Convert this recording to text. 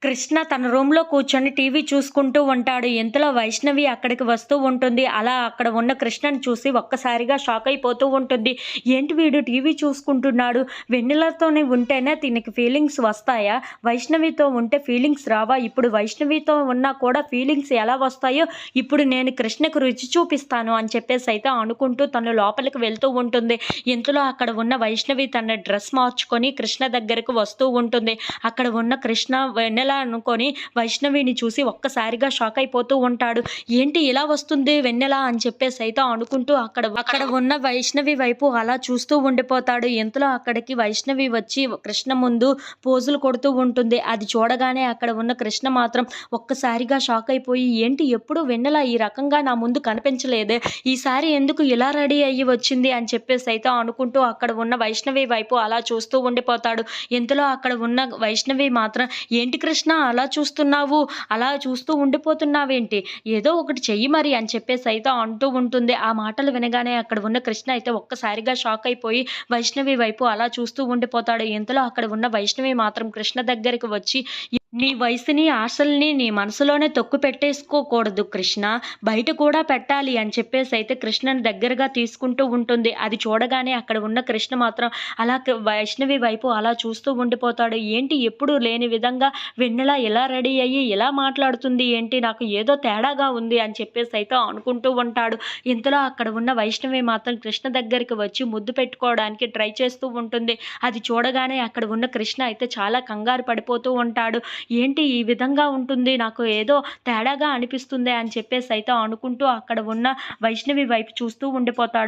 కృష్ణ తన రూమ్‌లో కూర్చొని టీవీ చూసుకుంటూ ఉంటాడు. ఇంతలో వైష్ణవి అక్కడికి వస్తూ ఉంటుంది. అలా అక్కడ ఉన్న కృష్ణని చూసి ఒక్కసారిగా షాక్ అయిపోతూ ఉంటుంది. ఏంటి వీడు టీవీ చూసుకుంటున్నాడు? వెన్నెలతోని ఉంటేనే దీనికి ఫీలింగ్స్ వస్తాయా? వైష్ణవితో ఉంటే ఫీలింగ్స్ రావా? ఇప్పుడు వైష్ణవితో ఉన్నా కూడా ఫీలింగ్స్ ఎలా వస్తాయో ఇప్పుడు నేను కృష్ణకు రుచి చూపిస్తాను అని చెప్పేసైతే అనుకుంటూ తను లోపలికి వెళ్తూ ఉంటుంది. ఇంతలో అక్కడ ఉన్న వైష్ణవి తన డ్రెస్ మార్చుకొని కృష్ణ దగ్గరకు వస్తూ ఉంటుంది. అక్కడ ఉన్న కృష్ణ వెన్నెల అనుకొని వైష్ణవిని చూసి ఒక్కసారిగా షాక్ అయిపోతూ ఉంటాడు. ఏంటి ఇలా వస్తుంది వెన్నెల అని చెప్పేసైతే అనుకుంటూ అక్కడ ఉన్న వైష్ణవి వైపు అలా చూస్తూ ఉండిపోతాడు. ఇంతలో అక్కడికి వైష్ణవి వచ్చి కృష్ణ ముందు పోజులు కొడుతూ ఉంటుంది. అది చూడగానే అక్కడ ఉన్న కృష్ణ మాత్రం ఒక్కసారిగా షాక్ అయిపోయి ఏంటి ఎప్పుడు వెన్నెల ఈ రకంగా నా ముందు కనిపించలేదే, ఈసారి ఎందుకు ఇలా రెడీ అయ్యి వచ్చింది అని చెప్పేసైతే అనుకుంటూ అక్కడ ఉన్న వైష్ణవి వైపు అలా చూస్తూ ఉండిపోతాడు. ఇంతలో అక్కడ ఉన్న వైష్ణవి మాత్రం ఏంటి కృష్ణ అలా చూస్తున్నావు, అలా చూస్తూ ఉండిపోతున్నావేంటి, ఏదో ఒకటి చెయ్యి మరి అని చెప్పేసైతే అంటూ ఉంటుంది. ఆ మాటలు వినగానే అక్కడ ఉన్న కృష్ణ అయితే ఒక్కసారిగా షాక్ అయిపోయి వైష్ణవి వైపు అలా చూస్తూ ఉండిపోతాడు. ఇంతలో అక్కడ ఉన్న వైష్ణవి మాత్రం కృష్ణ దగ్గరికి వచ్చి నీ వయసుని ఆశల్ని నీ మనసులోనే తొక్కు పెట్టేసుకోకూడదు కృష్ణ, బయట కూడా పెట్టాలి అని చెప్పేసైతే కృష్ణని దగ్గరగా తీసుకుంటూ ఉంటుంది. అది చూడగానే అక్కడ ఉన్న కృష్ణ మాత్రం అలా వైష్ణవి వైపు అలా చూస్తూ ఉండిపోతాడు. ఏంటి ఎప్పుడు లేని విధంగా వెన్నెల ఇలా రెడీ అయ్యి ఇలా మాట్లాడుతుంది ఏంటి, నాకు ఏదో తేడాగా ఉంది అని చెప్పేసైతే అనుకుంటూ ఉంటాడు. ఇంతలో అక్కడ ఉన్న వైష్ణవి మాత్రం కృష్ణ దగ్గరికి వచ్చి ముద్దు పెట్టుకోవడానికి ట్రై చేస్తూ ఉంటుంది. అది చూడగానే అక్కడ ఉన్న కృష్ణ అయితే చాలా కంగారు పడిపోతూ ఉంటాడు. ఏంటి ఈ విధంగా ఉంటుంది, నాకు ఏదో తేడాగా అనిపిస్తుంది అని చెప్పేసైతే అనుకుంటూ అక్కడ ఉన్న వైష్ణవి వైపు చూస్తూ ఉండిపోతాడు.